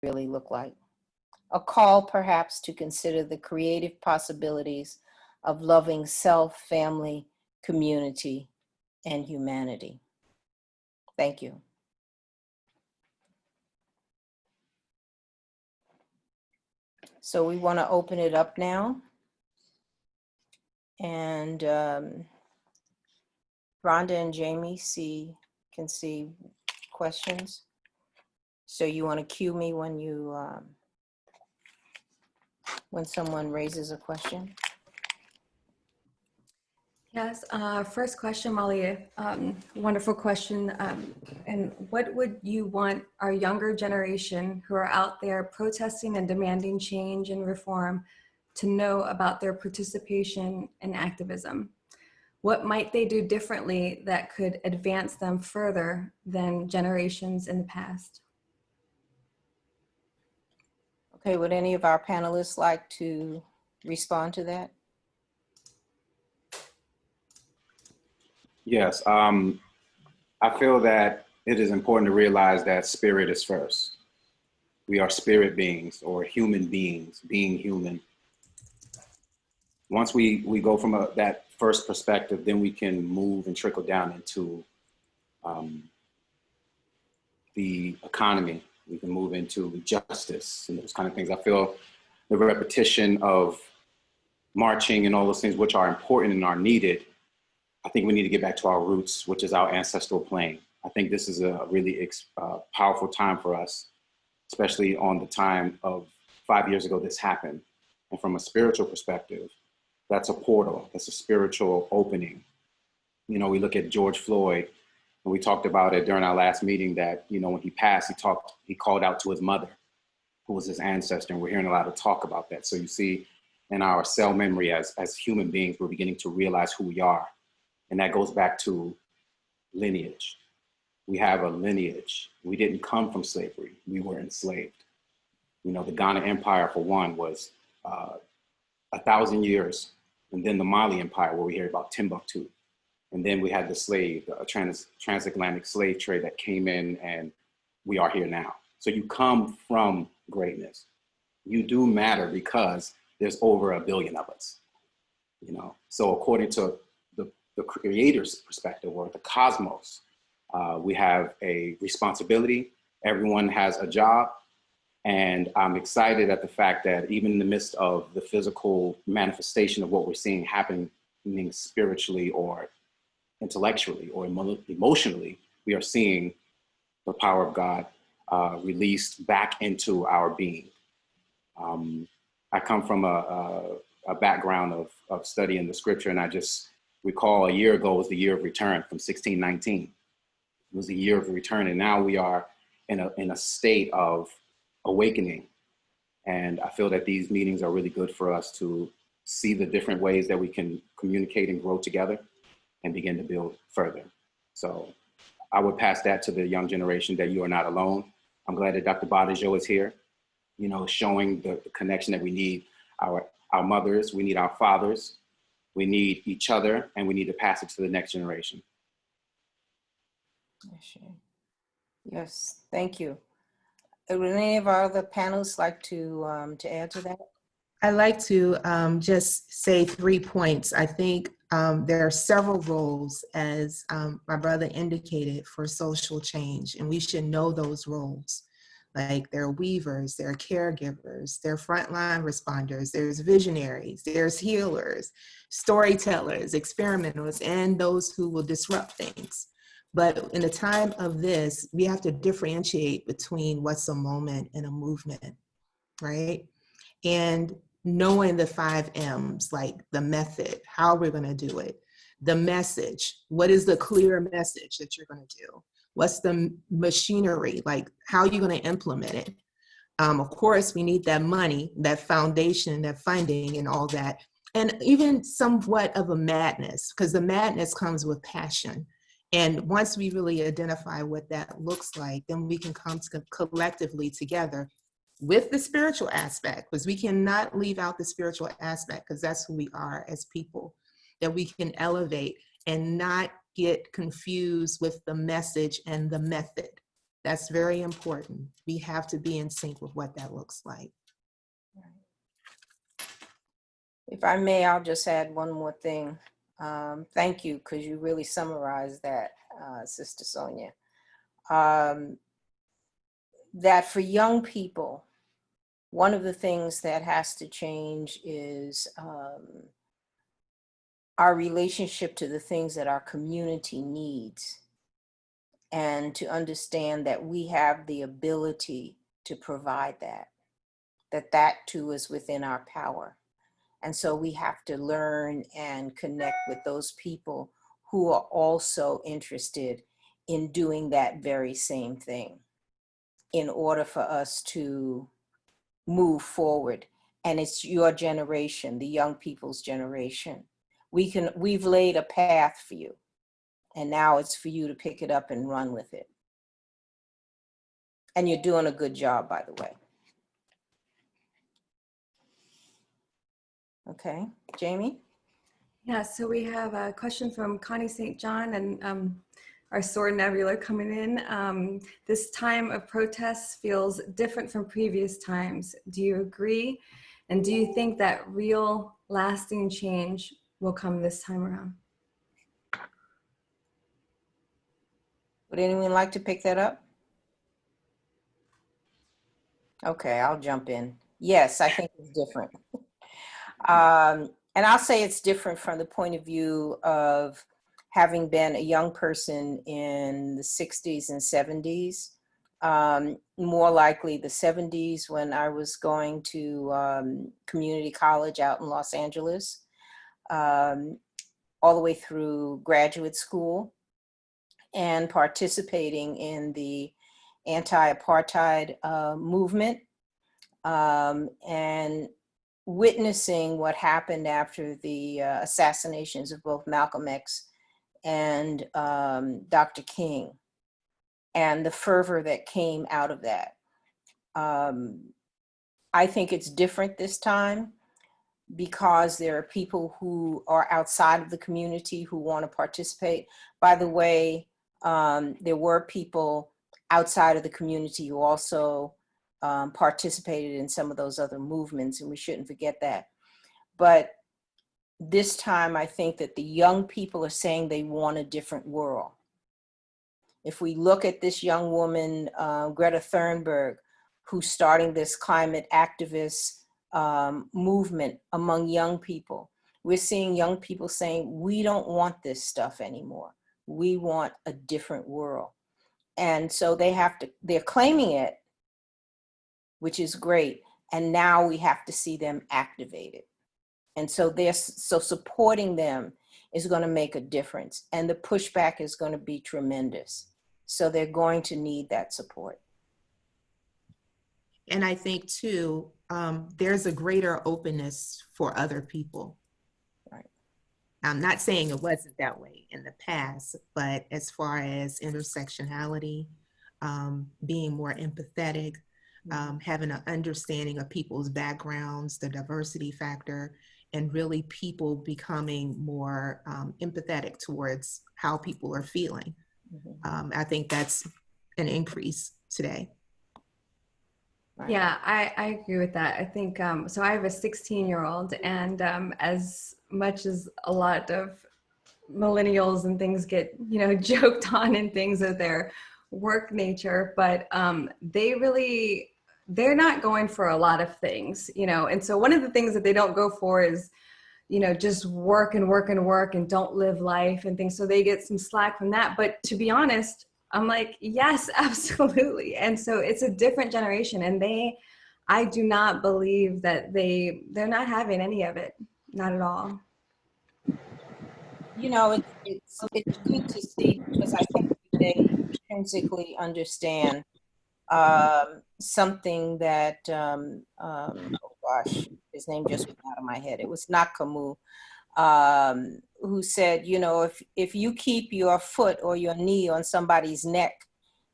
really look like. A call perhaps to consider the creative possibilities of loving self, family, community, and humanity. Thank you. So we want to open it up now. And Rhonda and Jamie can see questions. So you want to cue me when you when someone raises a question? Yes, first question, Molly, wonderful question. And what would you want our younger generation who are out there protesting and demanding change and reform to know about their participation in activism? What might they do differently that could advance them further than generations in the past? Okay, would any of our panelists like to respond to that? Yes, I feel that it is important to realize that spirit is first. We are spirit beings or human beings, being human. Once we go from that first perspective, then we can move and trickle down into the economy. We can move into justice and those kind of things. I feel the repetition of marching and all those things, which are important and are needed, I think we need to get back to our roots, which is our ancestral plane. I think this is a really powerful time for us, especially on the time of 5 years ago this happened. And from a spiritual perspective, that's a portal, that's a spiritual opening. You know, we look at George Floyd, and we talked about it during our last meeting that, you know, when he passed, he called out to his mother, who was his ancestor, and we're hearing a lot of talk about that. So you see, in our cell memory as human beings, we're beginning to realize who we are. And that goes back to lineage. We have a lineage. We didn't come from slavery. We were enslaved. You know, the Ghana Empire, for one, was 1,000 years. And then the Mali Empire, where we hear about Timbuktu. And then we had the transatlantic slave trade that came in, and we are here now. So you come from greatness. You do matter because there's over 1 billion of us, you know? So according to the creator's perspective, or the cosmos, we have a responsibility. Everyone has a job. And I'm excited at the fact that even in the midst of the physical manifestation of what we're seeing happening spiritually or intellectually or emotionally, we are seeing the power of God released back into our being. I come from a background of studying the scripture, and I just recall a year ago was the year of return from 1619. It was the year of return, and now we are in a state of awakening. And I feel that these meetings are really good for us to see the different ways that we can communicate and grow together and begin to build further. So I would pass that to the young generation, that you are not alone. I'm glad that Dr. Badajo is here, you know, showing the connection that we need our mothers, we need our fathers, we need each other, and we need to pass it to the next generation. Yes, thank you. Would any of our other panelists like to add to that? I'd like to just say 3 points. I think there are several roles, as my brother indicated, for social change, and we should know those roles. Like, there are weavers, there are caregivers, there are frontline responders, there's visionaries, there's healers, storytellers, experimenters, and those who will disrupt things. But in the time of this, we have to differentiate between what's a moment and a movement, right? And knowing the 5 M's, like the method, how we're going to do it, the message, what is the clear message that you're going to do? What's the machinery, like how are you going to implement it? Of course, we need that money, that foundation, that funding and all that. And even somewhat of a madness, because the madness comes with passion. And once we really identify what that looks like, then we can come collectively together with the spiritual aspect, because we cannot leave out the spiritual aspect, because that's who we are as people, that we can elevate and not get confused with the message and the method, That's very important. We have to be in sync with what that looks like. If I may, I'll just add one more thing. Thank you, because you really summarized that, Sister Sonia. That for young people, one of the things that has to change is our relationship to the things that our community needs, and to understand that we have the ability to provide that too is within our power. And so we have to learn and connect with those people who are also interested in doing that very same thing in order for us to move forward. And it's your generation, the young people's generation. We've laid a path for you, and now it's for you to pick it up and run with it. And you're doing a good job, by the way. Okay, Jamie? Yeah, so we have a question from Connie St. John and our Sword Nebula coming in. This time of protests feels different from previous times. Do you agree? And do you think that real lasting change will come this time around? Would anyone like to pick that up? Okay, I'll jump in. Yes, I think it's different. And I'll say it's different from the point of view of having been a young person in the 60s and 70s, more likely the 70s when I was going to community college out in Los Angeles, all the way through graduate school, and participating in the anti-apartheid movement, and witnessing what happened after the assassinations of both Malcolm X and Dr. King, and the fervor that came out of that. I think it's different this time because there are people who are outside of the community who want to participate. By the way, there were people outside of the community who also participated in some of those other movements, and we shouldn't forget that. But this time, I think that the young people are saying they want a different world. If we look at this young woman, Greta Thunberg, who's starting this climate activist movement among young people, we're seeing young people saying, we don't want this stuff anymore. We want a different world. And so they're claiming it, which is great. And now we have to see them activated. And so supporting them is going to make a difference. And the pushback is going to be tremendous. So they're going to need that support. And I think too, there's a greater openness for other people. Right. I'm not saying it wasn't that way in the past, but as far as intersectionality, being more empathetic, having an understanding of people's backgrounds, the diversity factor, and really people becoming more empathetic towards how people are feeling. I think that's an increase today. Right. Yeah, I agree with that. I think, so I have a 16-year-old, and as much as a lot of millennials and things get, joked on and things of their work nature, but they're not going for a lot of things, and so one of the things that they don't go for is, just work and work and work and don't live life and things. So they get some slack from that. But to be honest, I'm like, yes, absolutely. And so it's a different generation, and I do not believe that they're not having any of it, not at all. It's good to see, because I think they intrinsically understand something that, oh gosh, his name just went out of my head. It was not Camus, who said, if you keep your foot or your knee on somebody's neck,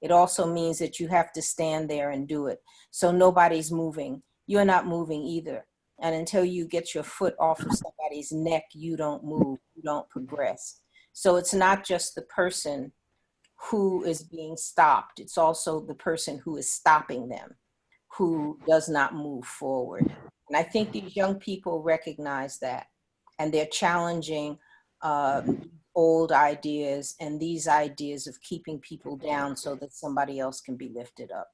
it also means that you have to stand there and do it. So nobody's moving. You're not moving either. And until you get your foot off of somebody's neck, you don't move, you don't progress. So it's not just the person who is being stopped. It's also the person who is stopping them, who does not move forward. And I think these young people recognize that, and they're challenging old ideas and these ideas of keeping people down so that somebody else can be lifted up.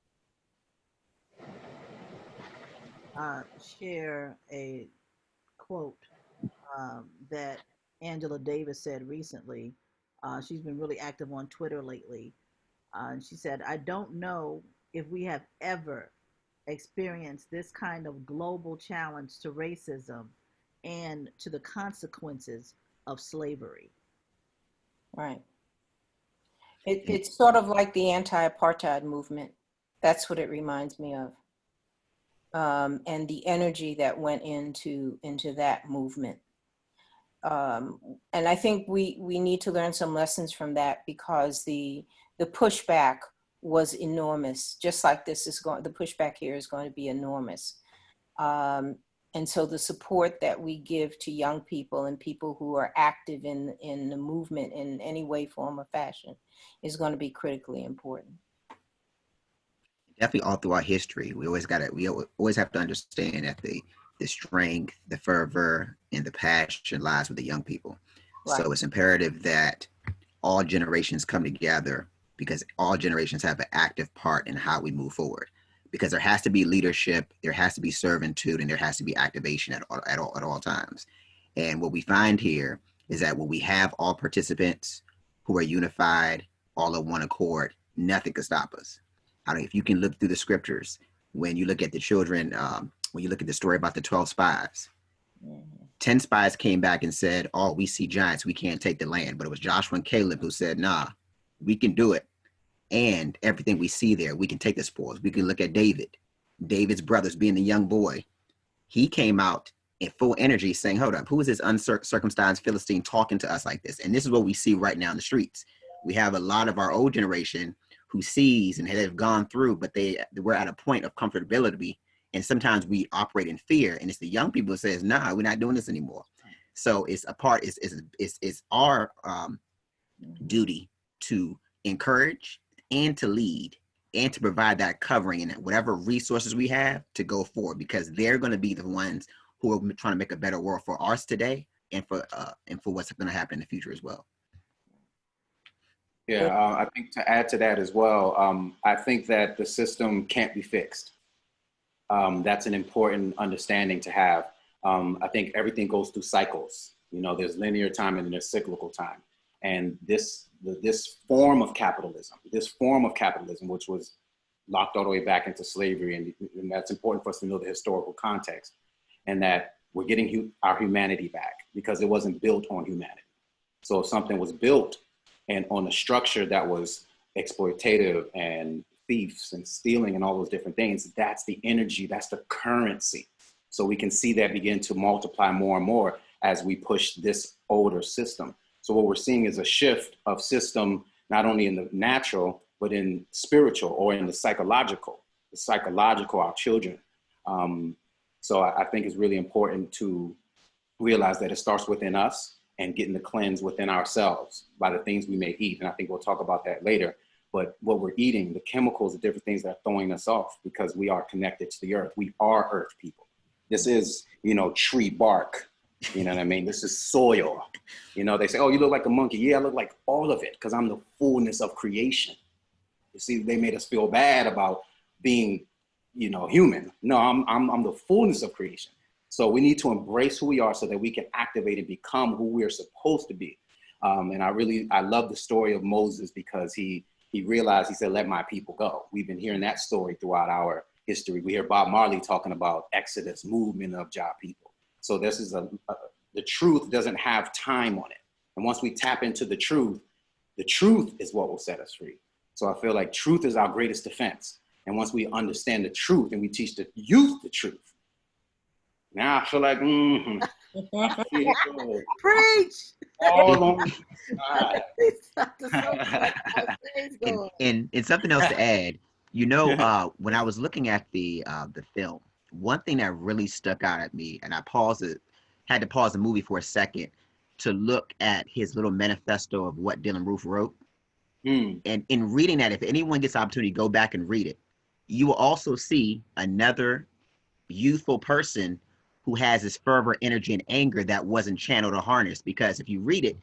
Share a quote that Angela Davis said recently. She's been really active on Twitter lately. And she said, I don't know if we have ever experienced this kind of global challenge to racism and to the consequences of slavery. Right. It's sort of like the anti-apartheid movement. That's what it reminds me of. And the energy that went into that movement. And I think we need to learn some lessons from that, because the pushback was enormous. Just like this is going, the pushback here is going to be enormous. And so the support that we give to young people and people who are active in the movement in any way, form, or fashion is going to be critically important. Definitely all throughout history, we always have to understand that the strength, the fervor, and the passion lies with the young people. Right. So it's imperative that all generations come together, because all generations have an active part in how we move forward. Because there has to be leadership, there has to be servitude, and there has to be activation at all times. And what we find here is that when we have all participants who are unified, all of one accord, nothing can stop us. I don't know if you can look through the scriptures. When you look at the children, when you look at the story about the 12 spies, 10 spies came back and said, oh, we see giants, we can't take the land. But it was Joshua and Caleb who said, nah, we can do it. And everything we see there, we can take the spoils. We can look at David's brothers being the young boy. He came out in full energy saying, hold up, who is this uncircumcised Philistine talking to us like this? And this is what we see right now in the streets. We have a lot of our old generation who sees and have gone through, but we're at a point of comfortability. And sometimes we operate in fear. And it's the young people that says, nah, we're not doing this anymore. So it's our duty to encourage and to lead and to provide that covering and whatever resources we have to go forward, because they're going to be the ones who are trying to make a better world for us today and for what's going to happen in the future as well. Yeah, I think to add to that as well, I think that the system can't be fixed. That's an important understanding to have. I think everything goes through cycles. You know, there's linear time and there's cyclical time. And this form of capitalism, which was locked all the way back into slavery, and that's important for us to know the historical context, and that we're getting our humanity back because it wasn't built on humanity. So if something was built and on a structure that was exploitative and thieves and stealing and all those different things, that's the energy, that's the currency. So we can see that begin to multiply more and more as we push this older system. So what we're seeing is a shift of system, not only in the natural, but in spiritual or in the psychological, our children. So I think it's really important to realize that it starts within us and getting the cleanse within ourselves by the things we may eat. And I think we'll talk about that later. But what we're eating, the chemicals, the different things that are throwing us off, because we are connected to the earth. We are earth people. This is, tree bark. You know what I mean? This is soil. They say, oh, you look like a monkey. Yeah, I look like all of it because I'm the fullness of creation. You see, they made us feel bad about being, human. No, I'm the fullness of creation. So we need to embrace who we are so that we can activate and become who we're supposed to be. And I love the story of Moses, because he realized, he said, let my people go. We've been hearing that story throughout our history. We hear Bob Marley talking about Exodus, movement of Jah people. So this is the truth doesn't have time on it. And once we tap into the truth is what will set us free. So I feel like truth is our greatest defense. And once we understand the truth and we teach the youth the truth, now I feel like, Preach. All on and something else to add, when I was looking at the film, one thing that really stuck out at me, and I had to pause the movie for a second to look at his little manifesto of what Dylan Roof wrote. Mm. And in reading that, if anyone gets the opportunity to go back and read it, you will also see another youthful person who has this fervor, energy, and anger that wasn't channeled or harnessed. Because if you read it,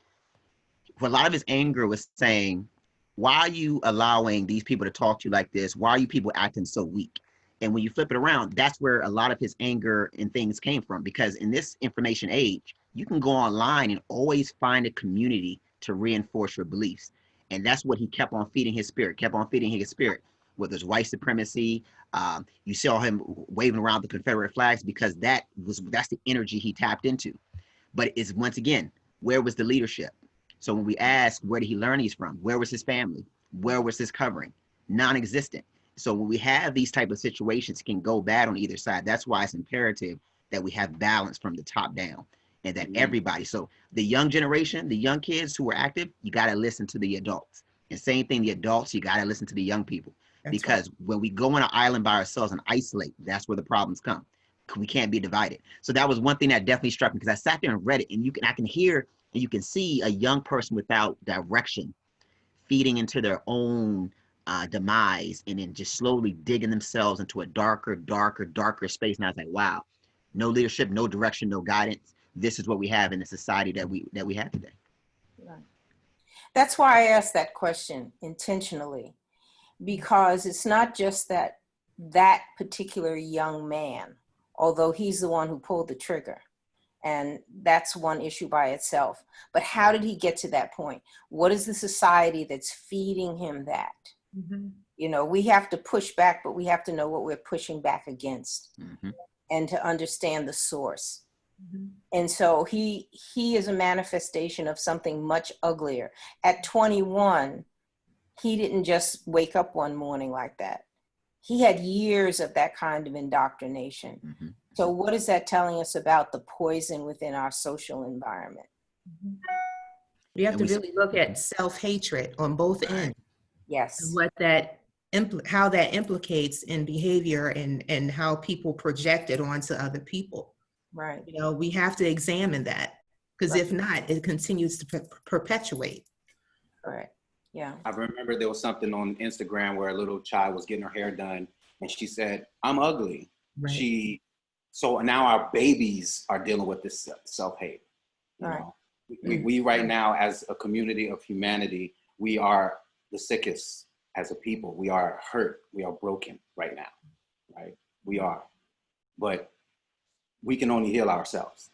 a lot of his anger was saying, why are you allowing these people to talk to you like this? Why are you people acting so weak? And when you flip it around, that's where a lot of his anger and things came from. Because in this information age, you can go online and always find a community to reinforce your beliefs. And that's what he kept on feeding his spirit, with his white supremacy. You saw him waving around the Confederate flags because that's the energy he tapped into. But it's, once again, where was the leadership? So when we ask, where did he learn these from? Where was his family? Where was his covering? Non-existent. So when we have these type of situations, it can go bad on either side. That's why it's imperative that we have balance from the top down, and that everybody, so the young generation, the young kids who are active, you got to listen to the adults. And same thing, the adults, you got to listen to the young people. That's because right. When we go on an island by ourselves and isolate, that's where the problems come. We can't be divided. So that was one thing that definitely struck me, because I sat there and read it, and I can hear and you can see a young person without direction feeding into their own demise, and then just slowly digging themselves into a darker space. And I was like, wow, no leadership, no direction, no guidance. This is what we have in the society that we have today. Right. That's why I asked that question intentionally, because it's not just that particular young man, although he's the one who pulled the trigger. And that's one issue by itself. But how did he get to that point? What is the society that's feeding him that? Mm-hmm. You know, we have to push back, but we have to know what we're pushing back against, and to understand the source. Mm-hmm. And so he is a manifestation of something much uglier. At 21, he didn't just wake up one morning like that. He had years of that kind of indoctrination. Mm-hmm. So what is that telling us about the poison within our social environment? You have to really look at self-hatred on both ends. Yes. And what how that implicates in behavior and how people project it onto other people. Right. You know, we have to examine that, because if not, it continues to perpetuate. Correct. Yeah. I remember there was something on Instagram where a little child was getting her hair done, and she said, "I'm ugly." Right. So now our babies are dealing with this self-hate. You know, we right now, as a community of humanity, we are the sickest as a people. We are hurt. We are broken right now, right? We are. But we can only heal ourselves.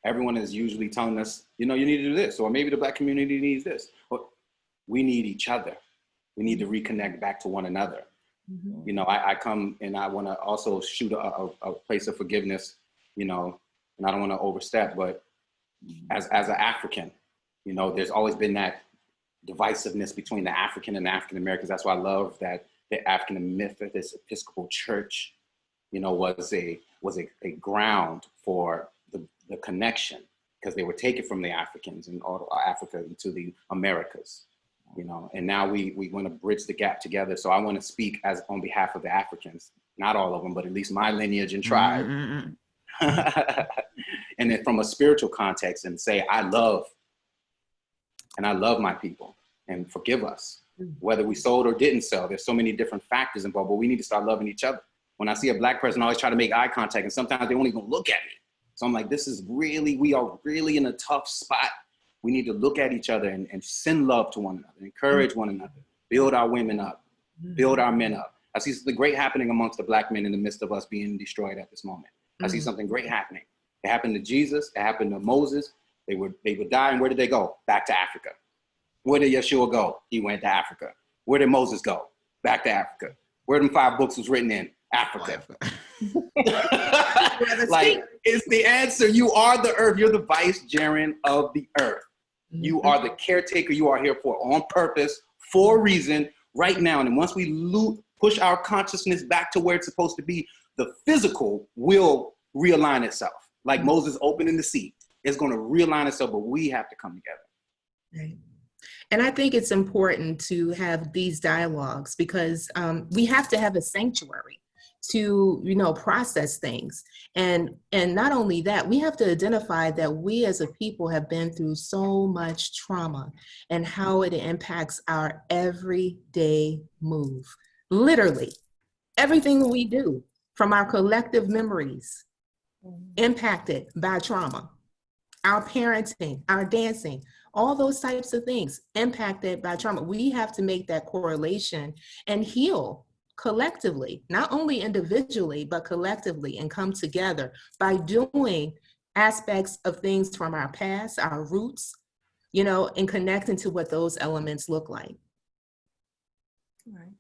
Everyone is usually telling us, you know, you need to do this, or maybe the Black community needs this. But we need each other. We need to reconnect back to one another. Mm-hmm. You know, I come and I want to also shoot a place of forgiveness, you know, and I don't want to overstep, but as an African, you know, there's always been that divisiveness between the African and the African Americans. That's why I love that the African Methodist Episcopal Church, you know, was a ground for the connection, because they were taken from the Africans and all Africa into the Americas. You know, and now we want to bridge the gap together. So I want to speak on behalf of the Africans, not all of them, but at least my lineage and tribe. Mm-hmm. And then from a spiritual context, and say, I love my people, and forgive us, whether we sold or didn't sell. There's so many different factors involved, but we need to start loving each other. When I see a Black person, I always try to make eye contact, and sometimes they won't even look at me. So I'm like, we are really in a tough spot. We need to look at each other and send love to one another, encourage one another, build our women up, build our men up. I see something great happening amongst the Black men in the midst of us being destroyed at this moment. I see something great happening. It happened to Jesus. It happened to Moses. They would die, and where did they go? Back to Africa. Where did Yeshua go? He went to Africa. Where did Moses go? Back to Africa. Where them 5 books was written in? Africa. Like, it's the answer. You are the earth. You're the vicegerent of the earth. You are the caretaker. You are here for on purpose, for a reason, right now. And once we push our consciousness back to where it's supposed to be, the physical will realign itself. Like Moses opening the sea, it's going to realign itself, but we have to come together. Right. And I think it's important to have these dialogues, because we have to have a sanctuary to, process things. And not only that, we have to identify that we as a people have been through so much trauma and how it impacts our everyday move. Literally, everything we do, from our collective memories, impacted by trauma. Our parenting, our dancing, all those types of things impacted by trauma. We have to make that correlation and heal collectively, not only individually, but collectively, and come together by doing aspects of things from our past, our roots, and connecting to what those elements look like. Right.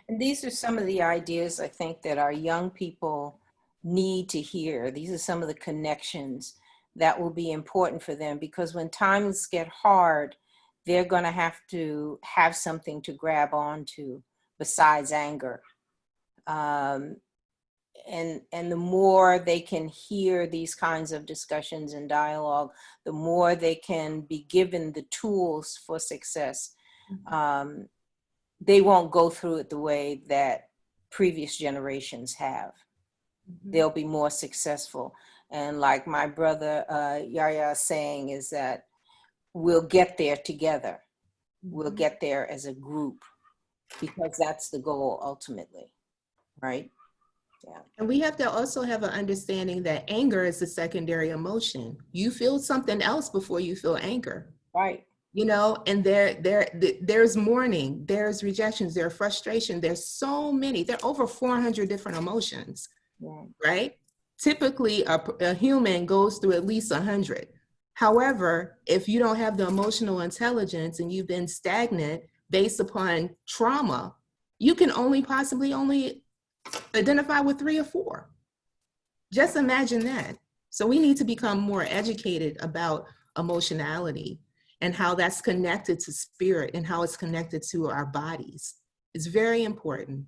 And these are some of the ideas I think that our young people need to hear. These are some of the connections that will be important for them, because when times get hard, they're going to have something to grab onto besides anger. And the more they can hear these kinds of discussions and dialogue, the more they can be given the tools for success. They won't go through it the way that previous generations have. They'll be more successful. And like my brother Yaya is saying, is that we'll get there together. We'll get there as a group, because that's the goal ultimately, right? Yeah. And we have to also have an understanding that anger is a secondary emotion. You feel something else before you feel anger. Right. And there's mourning, there's rejections, there's frustration, there's so many, there are over 400 different emotions, right? Typically, a human goes through at least 100. However, if you don't have the emotional intelligence and you've been stagnant based upon trauma, you can possibly only identify with 3 or 4. Just imagine that. So we need to become more educated about emotionality and how that's connected to spirit and how it's connected to our bodies. It's very important.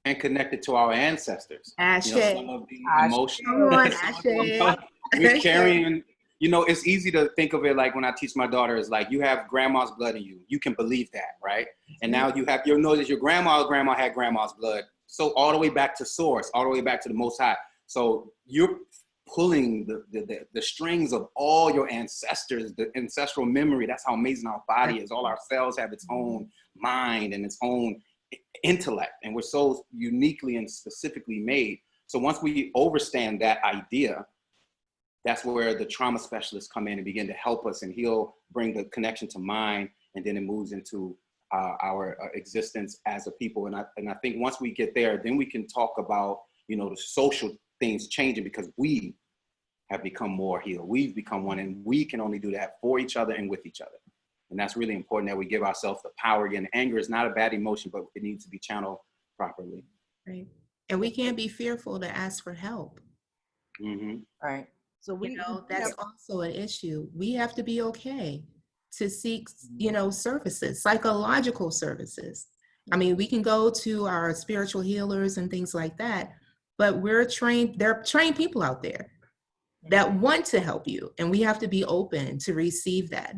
And connected to our ancestors. Ashe. Some of the emotions. Come on, Ashe. We're carrying, it's easy to think of it like when I teach my daughter, it's like you have grandma's blood in you. You can believe that, right? And now you'll notice your grandma had grandma's blood. So all the way back to source, all the way back to the Most High. So you're pulling the strings of all your ancestors, the ancestral memory. That's how amazing our body is. All our cells have its own mind and its own intellect, and we're so uniquely and specifically made. So once we understand that idea, that's where the trauma specialists come in and begin to help us, and he'll bring the connection to mind, and then it moves into our existence as a people. And I think once we get there, then we can talk about the social things changing, because we have become more healed. We've become one, and we can only do that for each other and with each other. And that's really important, that we give ourselves the power again. Anger is not a bad emotion, but it needs to be channeled properly. Right. And we can't be fearful to ask for help. Right. So that's also an issue. We have to be okay to seek, services, psychological services. I mean, we can go to our spiritual healers and things like that, but there are trained people out there that want to help you, and we have to be open to receive that.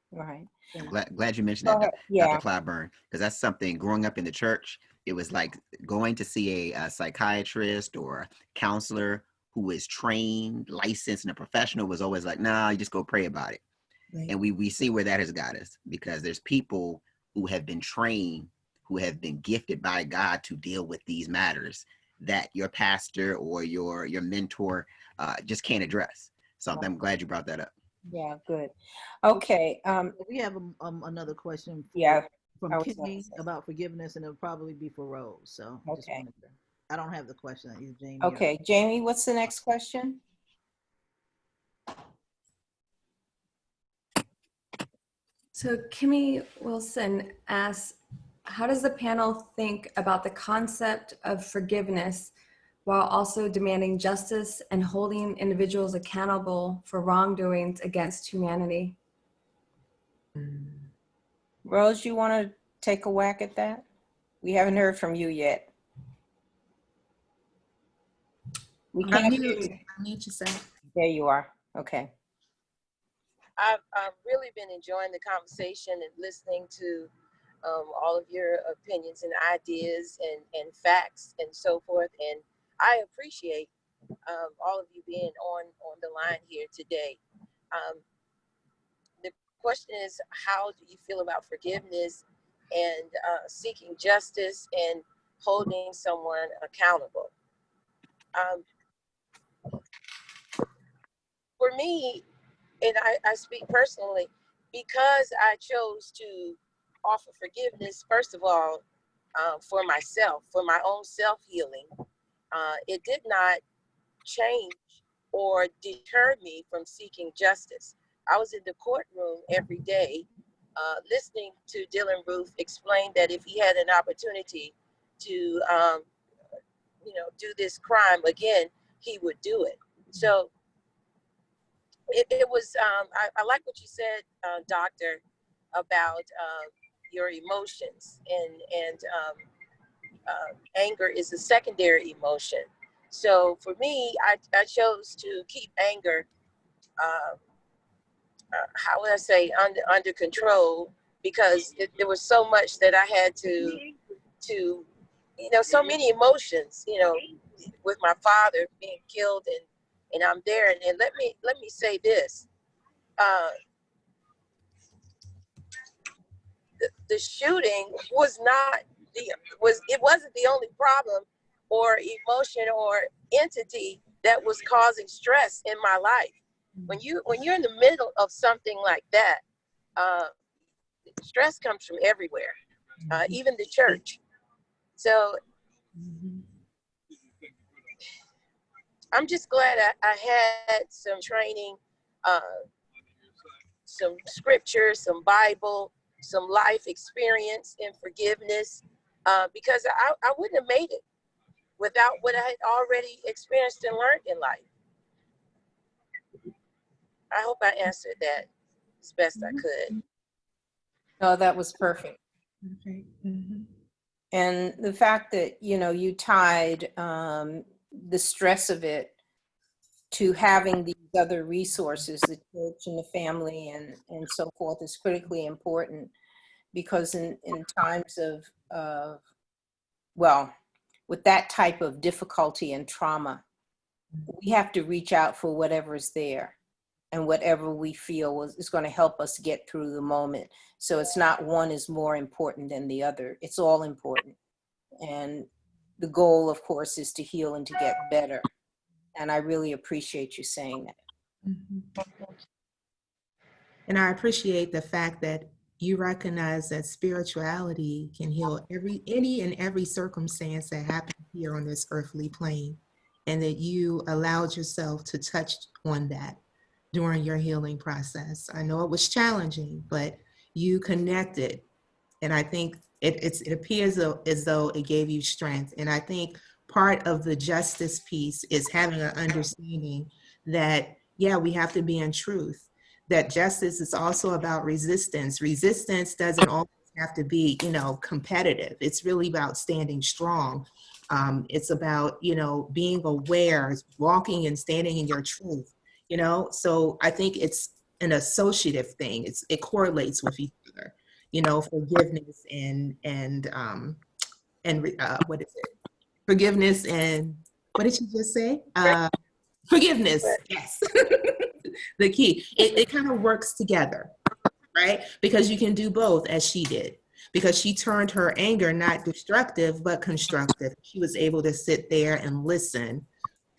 Right. I'm glad you mentioned that, Yeah. Dr. Clyburn, because that's something growing up in the church. It was like going to see a psychiatrist or a counselor who is trained, licensed, and a professional was always like, nah, you just go pray about it. Right. And we see where that has got us, because there's people who have been trained, who have been gifted by God to deal with these matters that your pastor or your mentor just can't address. So I'm glad you brought that up. Yeah, good. Okay. We have another question from Kenny about forgiveness, and it'll probably be for Rose. So okay. I don't have the question. Either Jamie. Okay, Jamie, what's the next question? So Kimmy Wilson asks, how does the panel think about the concept of forgiveness while also demanding justice and holding individuals accountable for wrongdoings against humanity? Rose, you want to take a whack at that? We haven't heard from you yet. We can't hear you. Unmute yourself. There you are. Okay. I've really been enjoying the conversation and listening to all of your opinions and ideas and facts and so forth. And I appreciate all of you being on the line here today. The question is, how do you feel about forgiveness and seeking justice and holding someone accountable? For me, and I speak personally, because I chose to offer forgiveness, first of all, for myself, for my own self-healing, it did not change or deter me from seeking justice. I was in the courtroom every day, listening to Dylan Roof explain that if he had an opportunity to, do this crime again, he would do it. So it was, I like what you said, doctor, about your emotions, and anger is a secondary emotion. So for me, I chose to keep anger, how would I say, under control, because there was so much that I had to, so many emotions, with my father being killed, and I'm there. And let me say this. The shooting wasn't the only problem or emotion or entity that was causing stress in my life. When you're in the middle of something like that, stress comes from everywhere, even the church. So I'm just glad I had some training, some scripture, some Bible, some life experience in forgiveness, because I wouldn't have made it without what I had already experienced and learned in life. I hope I answered that as best I could. No, that was perfect. Okay. Mm-hmm. And the fact that, you tied the stress of it to having these other resources, the church and the family and so forth, is critically important, because in times of, well, with that type of difficulty and trauma, we have to reach out for whatever is there and whatever we feel is going to help us get through the moment. So it's not one is more important than the other. It's all important. And the goal, of course, is to heal and to get better. And I really appreciate you saying that. Mm-hmm. And I appreciate the fact that you recognize that spirituality can heal any and every circumstance that happens here on this earthly plane, and that you allowed yourself to touch on that during your healing process. I know it was challenging, but you connected, and I think it appears as though it gave you strength. And I think part of the justice piece is having an understanding that, yeah, we have to be in truth, that justice is also about resistance. Resistance doesn't always have to be, competitive. It's really about standing strong. It's about, being aware, walking and standing in your truth, So I think it's an associative thing. It correlates with each other, forgiveness and what is it? Forgiveness and what did you just say? Forgiveness. Yes. The key. It kind of works together, right? Because you can do both, as she did. Because she turned her anger not destructive, but constructive. She was able to sit there and listen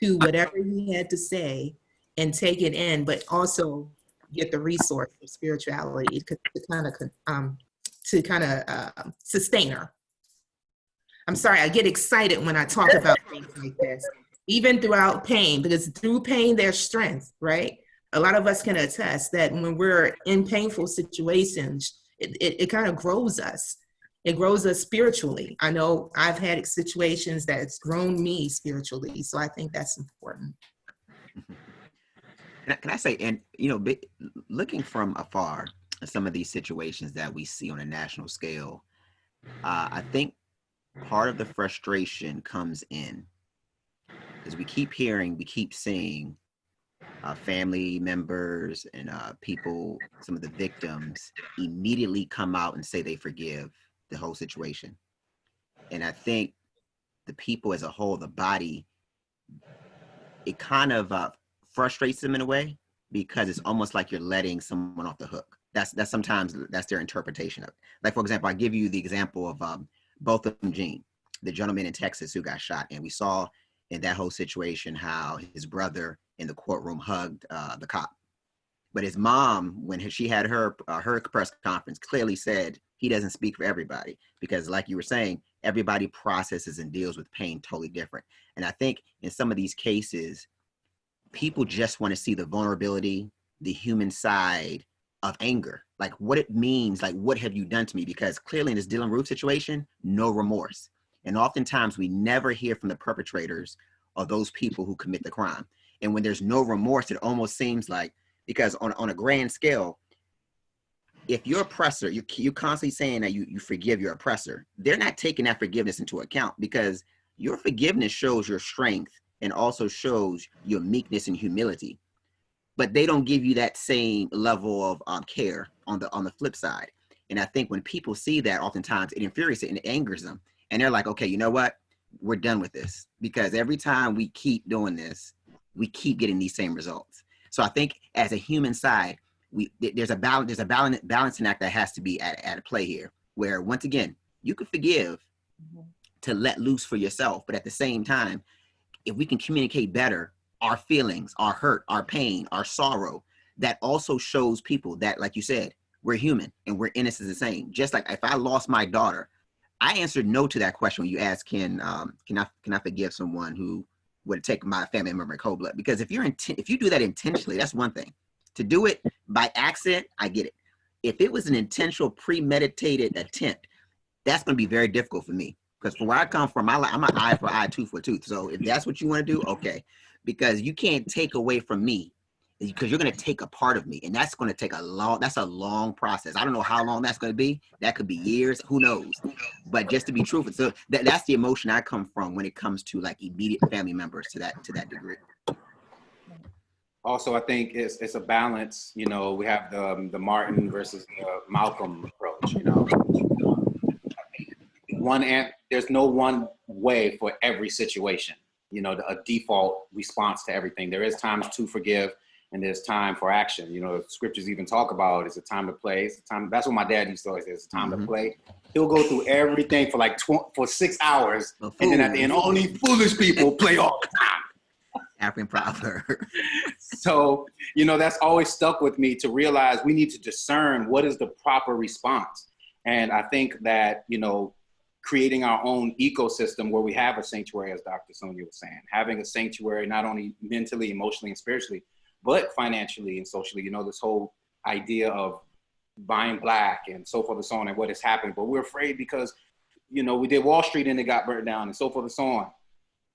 to whatever he had to say and take it in, but also get the resource of spirituality to kind of sustain her. I'm sorry, I get excited when I talk about things like this, even throughout pain, because through pain, there's strength, right? A lot of us can attest that when we're in painful situations, it kind of grows us. It grows us spiritually. I know I've had situations that's grown me spiritually, so I think that's important. Can I say, and looking from afar, some of these situations that we see on a national scale, I think part of the frustration comes in because we keep seeing family members and people, some of the victims, immediately come out and say they forgive the whole situation. And I think the people as a whole, the body, it kind of frustrates them in a way, because it's almost like you're letting someone off the hook. That's sometimes that's their interpretation of it. Like, for example, I give you the example of both of them, Gene, the gentleman in Texas who got shot. And we saw in that whole situation how his brother in the courtroom hugged the cop. But his mom, when she had her press conference, clearly said he doesn't speak for everybody, because like you were saying, everybody processes and deals with pain totally different. And I think in some of these cases, people just want to see the vulnerability, the human side of anger, like what it means, like what have you done to me? Because clearly in this Dylan Roof situation, no remorse. And oftentimes we never hear from the perpetrators or those people who commit the crime. And when there's no remorse, it almost seems like, because on a grand scale, if your oppressor, you're constantly saying that you forgive your oppressor, they're not taking that forgiveness into account, because your forgiveness shows your strength and also shows your meekness and humility. But they don't give you that same level of care on the flip side. And I think when people see that, oftentimes it infuriates it and it angers them. And they're like, okay, you know what? We're done with this, because every time we keep doing this, we keep getting these same results. So I think as a human side, there's a balancing act that has to be at play here, where once again, you can forgive to let loose for yourself. But at the same time, if we can communicate better our feelings, our hurt, our pain, our sorrow, that also shows people that, like you said, we're human and we're innocent the same. Just like if I lost my daughter, I answered no to that question when you asked, can I forgive someone who would take my family member in cold blood? Because if you do that intentionally, that's one thing. To do it by accident, I get it. If it was an intentional, premeditated attempt, that's going to be very difficult for me. Because from where I come from, I'm an eye for eye, tooth for tooth. So if that's what you want to do, okay. Because you can't take away from me, because you're going to take a part of me. And that's going to take a long process. I don't know how long that's going to be. That could be years. Who knows? But just to be truthful. So that's the emotion I come from when it comes to like immediate family members to that degree. Also, I think it's a balance. You know, we have the Martin versus the Malcolm approach. You know, there's no one way for every situation. You know, a default response to everything. There is times to forgive, and there's time for action. You know, the scriptures even talk about it's a time to play. It's a time. That's what my dad used to always say. It's a time to play. He'll go through everything for like for 6 hours, and then at the end, only foolish people play all the time. African proverb. So, you know, that's always stuck with me, to realize we need to discern what is the proper response. And I think that, you know, creating our own ecosystem where we have a sanctuary, as Dr. Sonia was saying, having a sanctuary not only mentally, emotionally, and spiritually, but financially and socially. You know, this whole idea of buying black and so forth and so on, and what has happened. But we're afraid because, you know, we did Wall Street and it got burnt down and so forth and so on.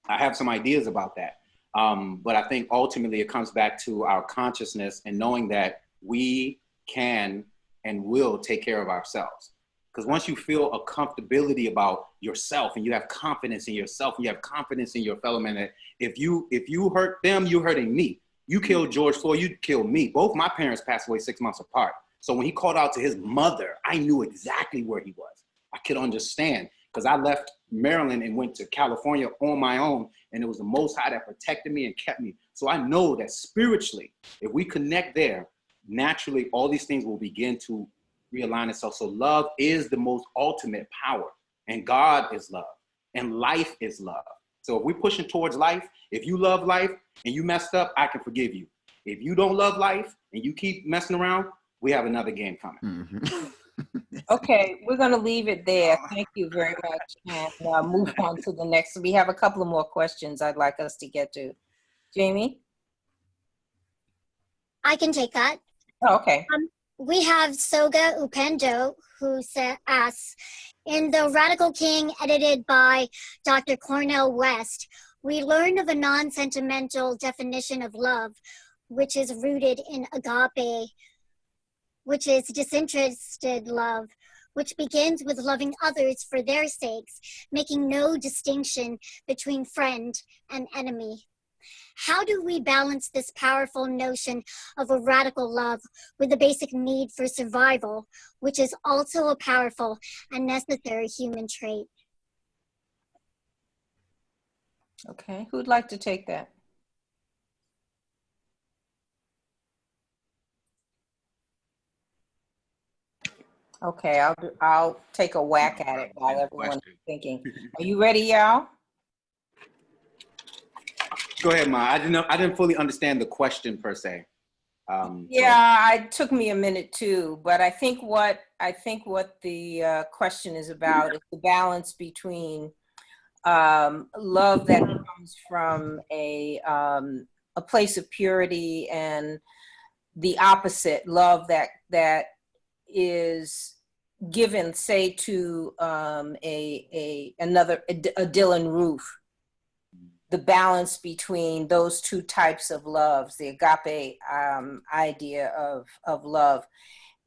I have some ideas about that. But I think ultimately it comes back to our consciousness and knowing that we can and will take care of ourselves. Because once you feel a comfortability about yourself and you have confidence in yourself and you have confidence in your fellow man, that if you hurt them, you're hurting me. You killed George Floyd, you killed me. Both my parents passed away 6 months apart. So when he called out to his mother, I knew exactly where he was. I could understand, because I left Maryland and went to California on my own, and it was the Most High that protected me and kept me. So I know that spiritually, if we connect there, naturally, all these things will begin to realign itself. So love is the most ultimate power, and God is love, and life is love. So if we're pushing towards life, if you love life and you messed up, I can forgive you. If you don't love life and you keep messing around, we have another game coming. Mm-hmm. Okay, we're going to leave it there. Thank you very much. And move on to the next. We have a couple of more questions I'd like us to get to. Jamie? I can take that. Oh, okay. We have Soga Upendo, who asks, in The Radical King, edited by Dr. Cornel West, we learn of a non-sentimental definition of love, which is rooted in agape, which is disinterested love, which begins with loving others for their sakes, making no distinction between friend and enemy. How do we balance this powerful notion of a radical love with the basic need for survival, which is also a powerful and necessary human trait? Okay, who'd like to take that? Okay, I'll take a whack at it while everyone's thinking. Are you ready, y'all? Go ahead, Ma. I didn't fully understand the question per se. Yeah, it took me a minute too, but I think what the question is about is the balance between love that comes from a place of purity and the opposite, love that is given, say, to a Dylan Roof. The balance between those two types of loves, the agape idea of love,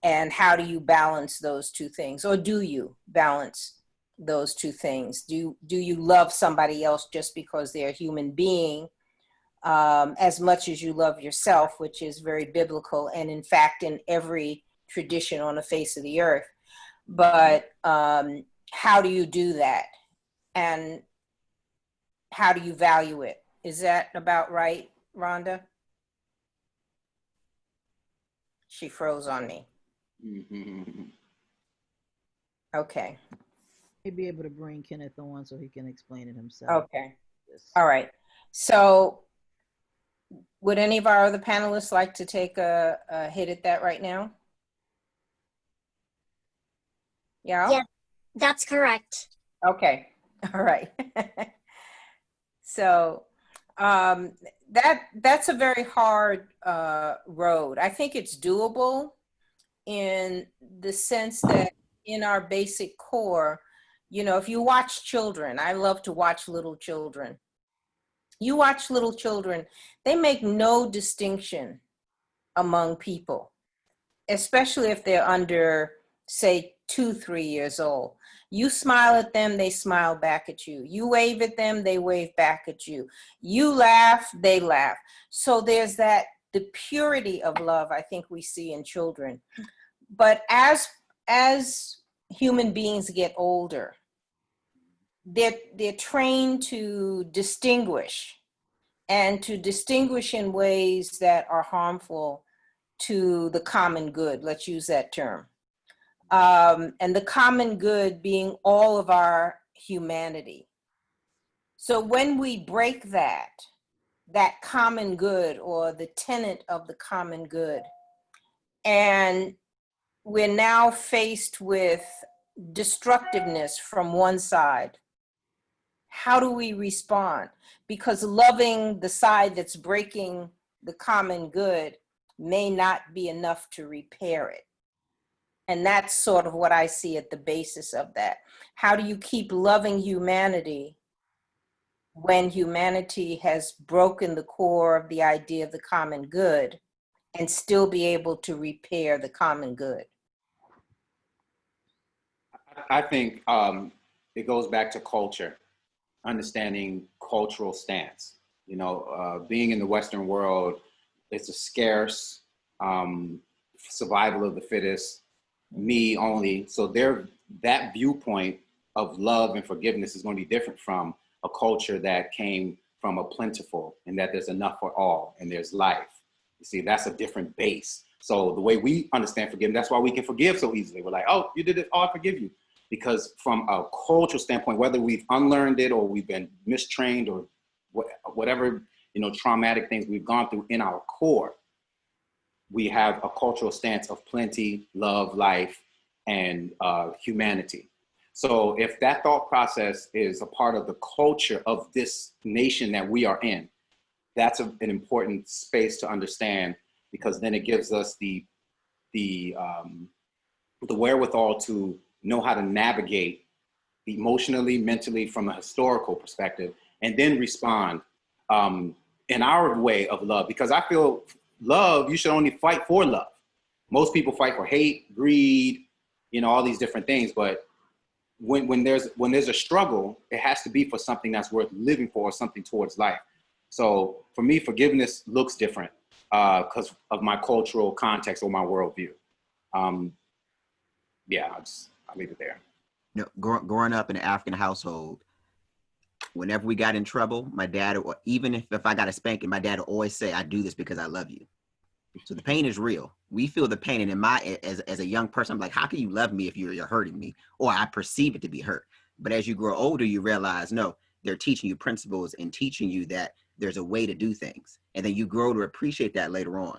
and how do you balance those two things, or do you balance those two things? Do you love somebody else just because they're a human being, as much as you love yourself, which is very biblical and in fact in every tradition on the face of the earth? But how do you do that, and how do you value it? Is that about right, Rhonda? She froze on me. Okay. He'd be able to bring Kenneth on so he can explain it himself. Okay. All right. So would any of our other panelists like to take a hit at that right now? Yeah? That's correct. Okay. All right. So that's a very hard road. I think it's doable in the sense that in our basic core, you know, if you watch children, I love to watch little children. You watch little children, they make no distinction among people, especially if they're under, say, 2, 3 years old. You smile at them, they smile back at you. You wave at them, they wave back at you. You laugh, they laugh. So there's the purity of love I think we see in children. But as human beings get older, they're trained to distinguish, and to distinguish in ways that are harmful to the common good. Let's use that term. And the common good being all of our humanity. So when we break that common good, or the tenet of the common good, and we're now faced with destructiveness from one side, how do we respond? Because loving the side that's breaking the common good may not be enough to repair it. And that's sort of what I see at the basis of that. How do you keep loving humanity when humanity has broken the core of the idea of the common good, and still be able to repair the common good? I think it goes back to culture, understanding cultural stance. You know, being in the Western world, it's a scarce survival of the fittest, me only. So that viewpoint of love and forgiveness is going to be different from a culture that came from a plentiful, and that there's enough for all and there's life. You see, that's a different base. So the way we understand forgiveness, that's why we can forgive so easily. We're like, oh, you did it, oh, I forgive you. Because from a cultural standpoint, whether we've unlearned it or we've been mistrained or whatever, you know, traumatic things we've gone through in our core, we have a cultural stance of plenty, love, life, and humanity. So if that thought process is a part of the culture of this nation that we are in, that's an important space to understand, because then it gives us the wherewithal to know how to navigate emotionally, mentally, from a historical perspective, and then respond in our way of love. Because I feel love, you should only fight for love. Most people fight for hate, greed, you know, all these different things. But when there's a struggle, it has to be for something that's worth living for, or something towards life. So for me, forgiveness looks different because of my cultural context or my worldview. Yeah, I'll leave it there. You know, growing up in an African household, whenever we got in trouble, my dad, or even if I got a spanking, my dad would always say, "I do this because I love you." So the pain is real. We feel the pain, and as a young person, I'm like, how can you love me if you're hurting me, or I perceive it to be hurt? But as you grow older, you realize, no, they're teaching you principles and teaching you that there's a way to do things, and then you grow to appreciate that later on.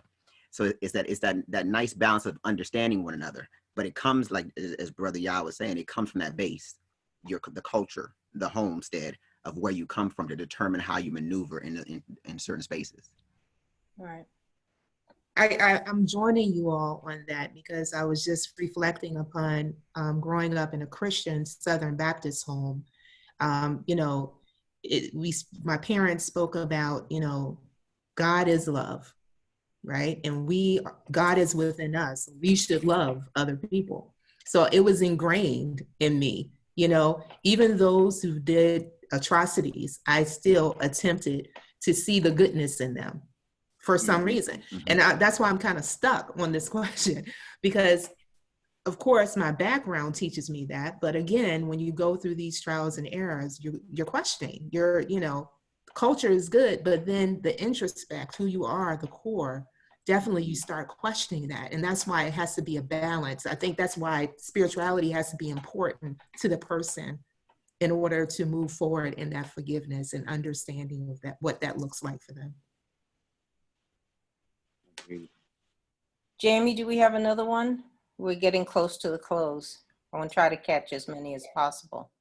So it's that nice balance of understanding one another. But it comes, like as Brother Yah was saying, it comes from that base, the culture, the homestead of where you come from to determine how you maneuver in certain spaces. Right. I'm joining you all on that because I was just reflecting upon growing up in a Christian Southern Baptist home. You know, my parents spoke about, you know, God is love, right? And God is within us. We should love other people. So it was ingrained in me, you know, even those who did atrocities, I still attempted to see the goodness in them for some reason. And that's why I'm kind of stuck on this question, because of course my background teaches me that. But again, when you go through these trials and errors, you're questioning, you know, culture is good, but then the introspect, who you are, the core, definitely you start questioning that. And that's why it has to be a balance. I think that's why spirituality has to be important to the person in order to move forward in that forgiveness and understanding of that, what that looks like for them. Jamie, do we have another one? We're getting close to the close. I want to try to catch as many as possible.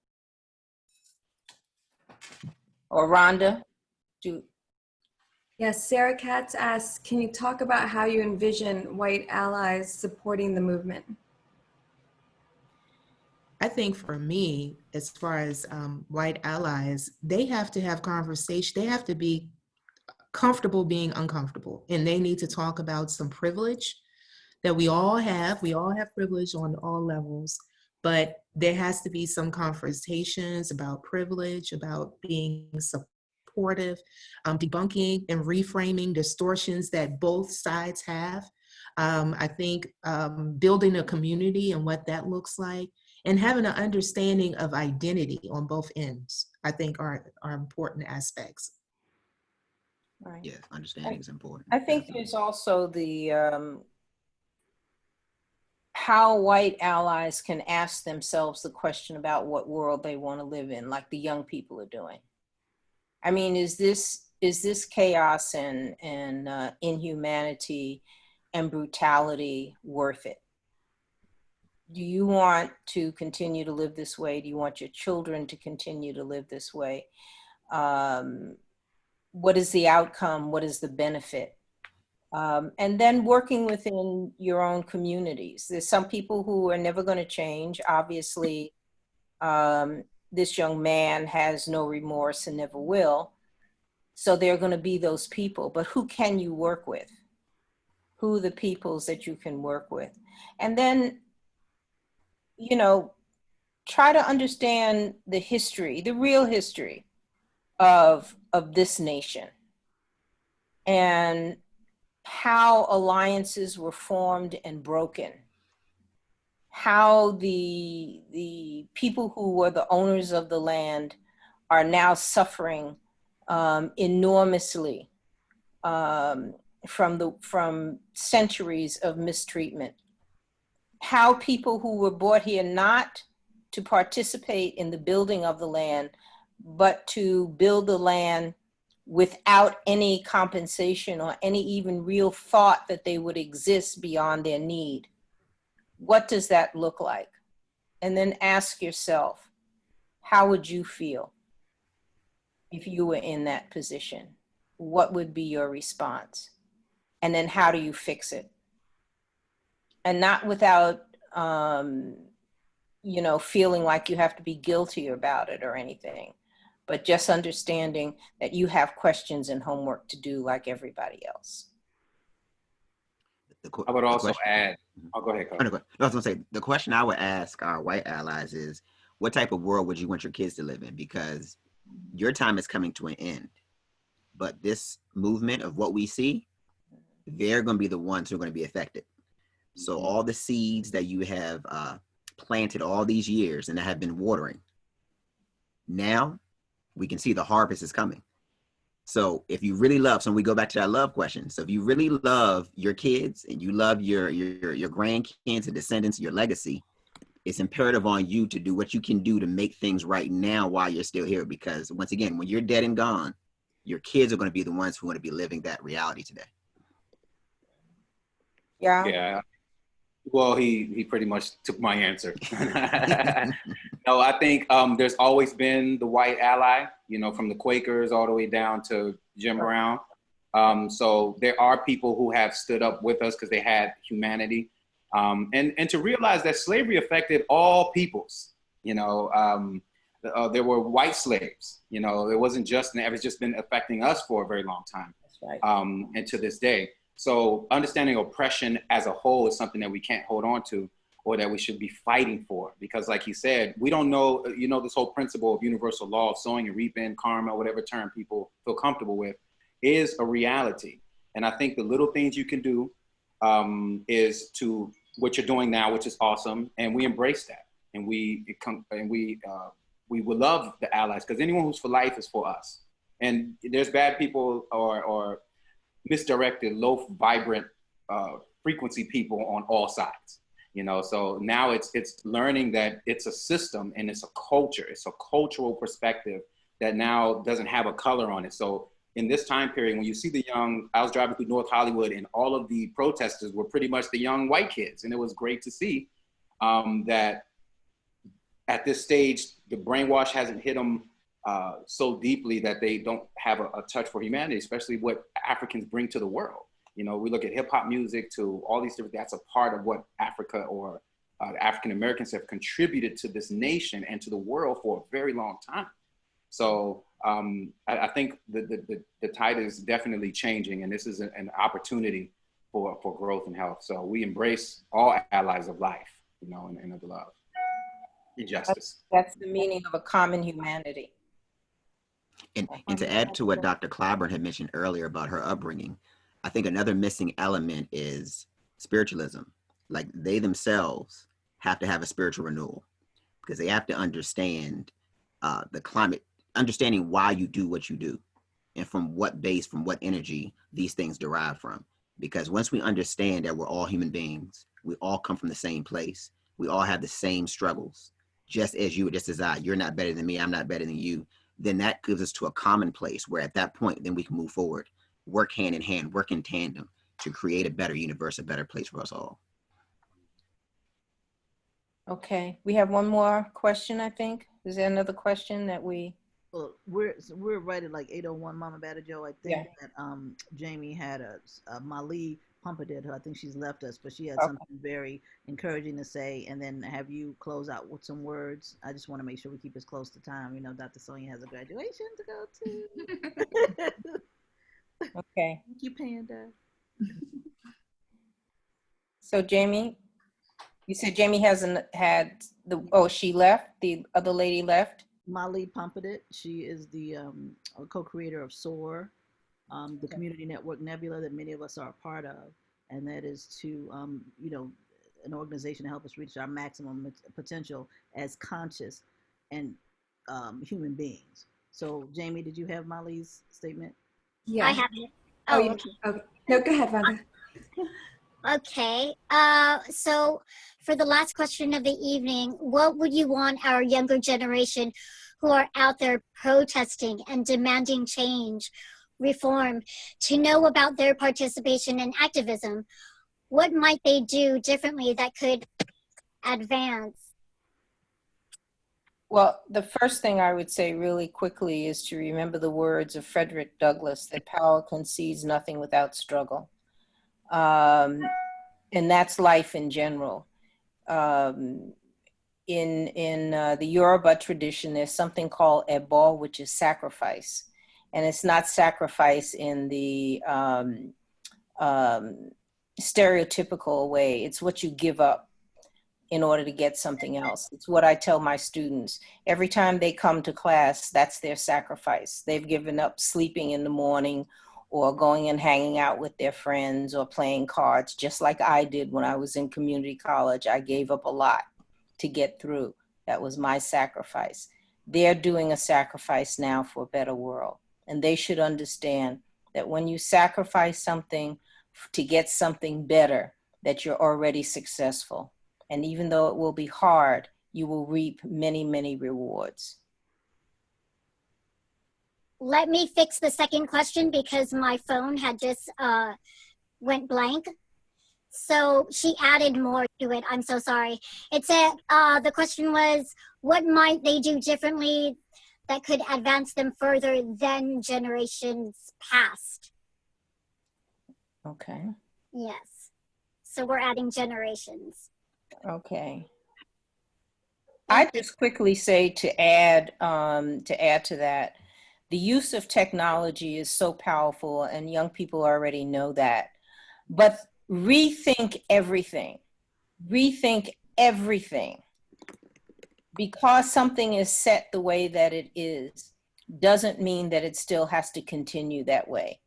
Or Rhonda, Yes, Sarah Katz asks, can you talk about how you envision white allies supporting the movement? I think for me, as far as white allies, they have to have conversation. They have to be comfortable being uncomfortable, and they need to talk about some privilege that we all have. We all have privilege on all levels, but there has to be some conversations about privilege, about being supportive, debunking and reframing distortions that both sides have. I think building a community and what that looks like, and having an understanding of identity on both ends, I think are important aspects. right. Yes, understanding is important. I think there's also the how white allies can ask themselves the question about what world they want to live in, like the young people are doing. I mean, is this chaos and inhumanity and brutality worth it? Do you want to continue to live this way? Do you want your children to continue to live this way? What is the outcome? What is the benefit? And then working within your own communities. There's some people who are never going to change. Obviously, this young man has no remorse and never will. So there are going to be those people, but who can you work with? Who are the peoples that you can work with? And then, you know, try to understand the history, the real history of this nation, and how alliances were formed and broken, how the people who were the owners of the land are now suffering enormously from centuries of mistreatment. How people who were brought here not to participate in the building of the land, but to build the land without any compensation or any even real thought that they would exist beyond their need. What does that look like? And then ask yourself, how would you feel if you were in that position? What would be your response? And then how do you fix it? And not without, you know, feeling like you have to be guilty about it or anything, but just understanding that you have questions and homework to do like everybody else. I would also add, oh, go ahead, Coach. I was gonna say, the question I would ask our white allies is, what type of world would you want your kids to live in? Because your time is coming to an end. but this movement of what we see, they're going to be the ones who are going to be affected. So all the seeds that you have planted all these years and that have been watering, now we can see the harvest is coming. So if you really love, so we go back to that love question. So if you really love your kids and you love your grandkids and descendants, your legacy, it's imperative on you to do what you can do to make things right now while you're still here. Because once again, when you're dead and gone, your kids are going to be the ones who are going to be living that reality today. Yeah. Well, he pretty much took my answer. No, I think there's always been the white ally, you know, from the Quakers all the way down to Jim Brown. So there are people who have stood up with us because they had humanity. And to realize that slavery affected all peoples, you know, there were white slaves, you know, it wasn't just, it's just been affecting us for a very long time. That's right. And to this day. So understanding oppression as a whole is something that we can't hold on to or that we should be fighting for. Because like he said, we don't know, you know, this whole principle of universal law of sowing and reaping, karma, whatever term people feel comfortable with, is a reality. And I think the little things you can do is to what you're doing now, which is awesome. And we embrace that. And we will love the allies, because anyone who's for life is for us. And there's bad people or misdirected, low vibrant frequency people on all sides, you know. So now it's learning that it's a system and it's a culture, it's a cultural perspective that now doesn't have a color on it. So in this time period, when you see the young, I was driving through North Hollywood and all of the protesters were pretty much the young white kids, and it was great to see that at this stage the brainwash hasn't hit them so deeply that they don't have a touch for humanity, especially what Africans bring to the world. You know, we look at hip hop music to all these different, that's a part of what Africa or African Americans have contributed to this nation and to the world for a very long time. So I think the tide is definitely changing, and this is an opportunity for growth and health. So we embrace all allies of life, you know, and of love and justice. That's the meaning of a common humanity. And to add to what Dr. Clyburn had mentioned earlier about her upbringing, I think another missing element is spiritualism. Like, they themselves have to have a spiritual renewal, because they have to understand the climate, understanding why you do what you do and from what base, from what energy these things derive from. Because once we understand that we're all human beings, we all come from the same place, we all have the same struggles, just as you, just as I, you're not better than me, I'm not better than you, then that gives us to a common place where at that point, then we can move forward, work hand in hand, work in tandem to create a better universe, a better place for us all. Okay, we have one more question, I think. Is there another question that we? Well, we're right at like 8:01, Mama Bada Joe. I think that Jamie had a Mali Pumpadid, who I think she's left us, but she had something very encouraging to say, and then have you close out with some words. I just want to make sure we keep us close to time. You know, Dr. Sonia has a graduation to go to. Okay. Thank you, Panda. So Jamie, you said Jamie hasn't had she left, the other lady left? Mali Pumpadid, she is the co-creator of SOAR, the community network Nebula that many of us are a part of, and that is to, you know, an organization to help us reach our maximum potential as conscious and human beings. So, Jamie, did you have Mali's statement? Yeah. I have it. Okay. No, go ahead, Monda. Okay. So for the last question of the evening, what would you want our younger generation who are out there protesting and demanding change, reform, to know about their participation in activism? What might they do differently that could advance? Well, the first thing I would say really quickly is to remember the words of Frederick Douglass, that power concedes nothing without struggle. And that's life in general. In the Yoruba tradition, there's something called ebo, which is sacrifice. And it's not sacrifice in the stereotypical way. It's what you give up. in order to get something else. It's what I tell my students. Every time they come to class, that's their sacrifice. They've given up sleeping in the morning or going and hanging out with their friends or playing cards, just like I did when I was in community college. I gave up a lot to get through. That was my sacrifice. They're doing a sacrifice now for a better world. And they should understand that when you sacrifice something to get something better, that you're already successful. And even though it will be hard, you will reap many, many rewards. Let me fix the second question because my phone had just went blank. So she added more to it. I'm so sorry. It said, the question was, what might they do differently that could advance them further than generations past? Okay. Yes. So we're adding generations. Okay. I just quickly say to add to that, the use of technology is so powerful, and young people already know that. But rethink everything. Rethink everything. Because something is set the way that it is, doesn't mean that it still has to continue that way.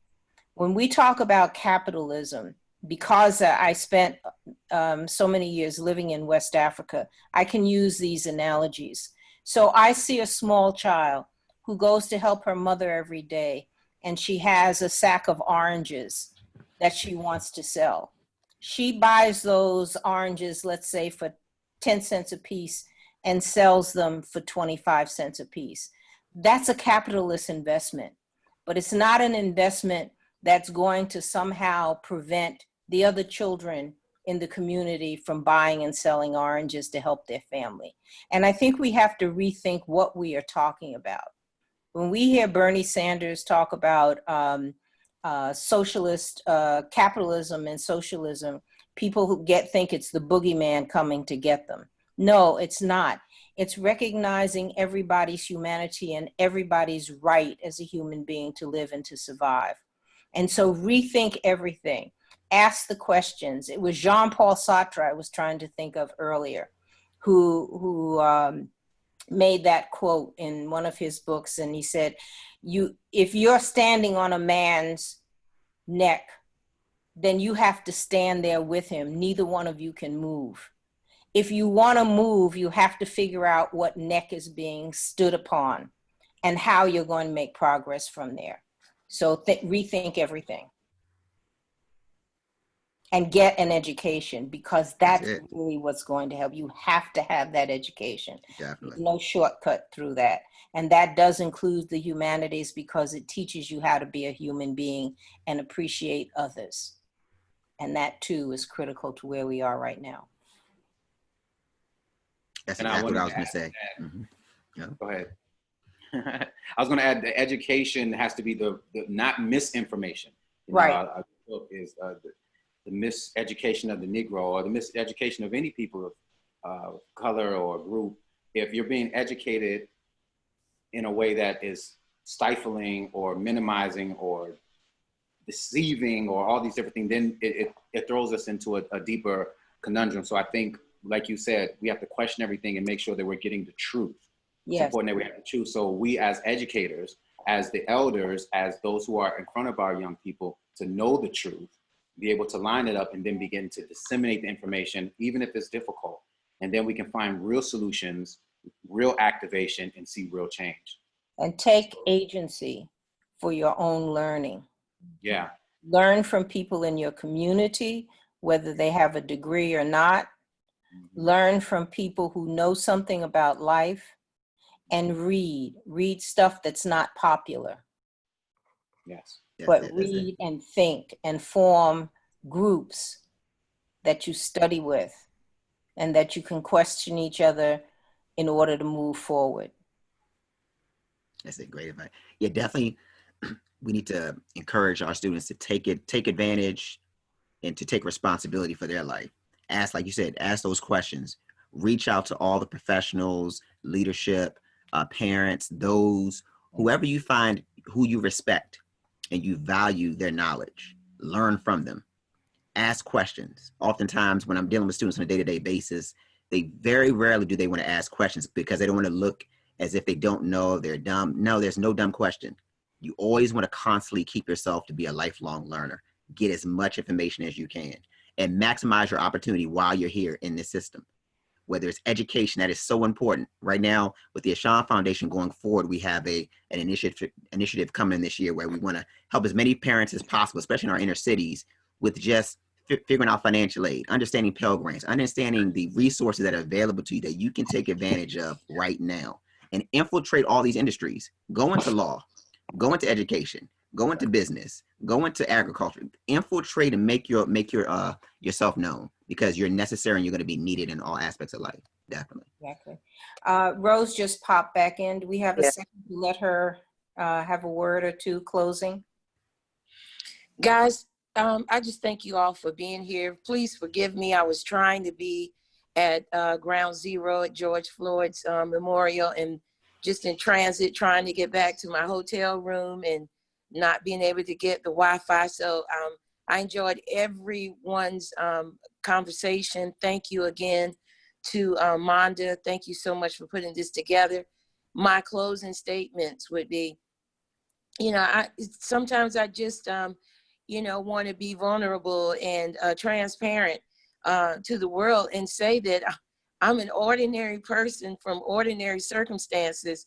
When we talk about capitalism, because I spent so many years living in West Africa, I can use these analogies. So I see a small child who goes to help her mother every day, and she has a sack of oranges that she wants to sell. She buys those oranges, let's say for 10 cents a piece, and sells them for 25 cents a piece. That's a capitalist investment, but it's not an investment that's going to somehow prevent the other children in the community from buying and selling oranges to help their family. And I think we have to rethink what we are talking about. When we hear Bernie Sanders talk about socialist capitalism and socialism, people who think it's the boogeyman coming to get them. No, it's not. It's recognizing everybody's humanity and everybody's right as a human being to live and to survive. And so rethink everything. Ask the questions. It was Jean-Paul Sartre I was trying to think of earlier, who made that quote in one of his books. And he said, if you're standing on a man's neck, then you have to stand there with him. Neither one of you can move. If you want to move, you have to figure out what neck is being stood upon and how you're going to make progress from there. So rethink everything. And get an education, because that's really what's going to help. You have to have that education. Definitely. There's no shortcut through that. And that does include the humanities, because it teaches you how to be a human being and appreciate others. And that too is critical to where we are right now. That's exactly what I was going to say. Mm-hmm. Yeah. Go ahead. I was going to add, the education has to be the not misinformation. Right. Our book is the miseducation of the Negro, or the miseducation of any people of color or group. If you're being educated in a way that is stifling or minimizing or deceiving or all these different things, then it throws us into a deeper conundrum. So I think, like you said, we have to question everything and make sure that we're getting the truth. Yes. It's important that we have the truth. So we as educators, as the elders, as those who are in front of our young people, to know the truth, be able to line it up, and then begin to disseminate the information, even if it's difficult. And then we can find real solutions, real activation, and see real change. And take agency for your own learning. Yeah. Learn from people in your community, whether they have a degree or not. Learn from people who know something about life, and read stuff that's not popular. Yes. But read and think and form groups that you study with and that you can question each other in order to move forward. That's a great advice. Yeah, definitely. We need to encourage our students to take advantage and to take responsibility for their life. Ask, like you said, ask those questions. Reach out to all the professionals, leadership, parents, whoever you find who you respect and you value their knowledge. Learn from them. Ask questions. Oftentimes when I'm dealing with students on a day-to-day basis, They very rarely do they want to ask questions because they don't want to look as if they don't know, they're dumb. No, there's no dumb question. You always want to constantly keep yourself to be a lifelong learner. Get as much information as you can and maximize your opportunity while you're here in this system. Whether it's education, that is so important. Right now, with the Ashan Foundation going forward, we have an initiative coming this year where we want to help as many parents as possible, especially in our inner cities, with just figuring out financial aid, understanding Pell Grants, understanding the resources that are available to you that you can take advantage of right now, and infiltrate all these industries. Go into law, go into education, go into business, go into agriculture, infiltrate and make yourself known, because you're necessary and you're going to be needed in all aspects of life. Definitely. Exactly. Rose just popped back in. Do we have a Yeah. second to let her have a word or two closing? Guys, I just thank you all for being here. Please forgive me. I was trying to be at Ground Zero at George Floyd's memorial, and just in transit, trying to get back to my hotel room and not being able to get the Wi-Fi. So I enjoyed everyone's conversation. Thank you again to Monda. Thank you so much for putting this together. My closing statements would be, sometimes I just, want to be vulnerable and transparent to the world and say that I'm an ordinary person from ordinary circumstances,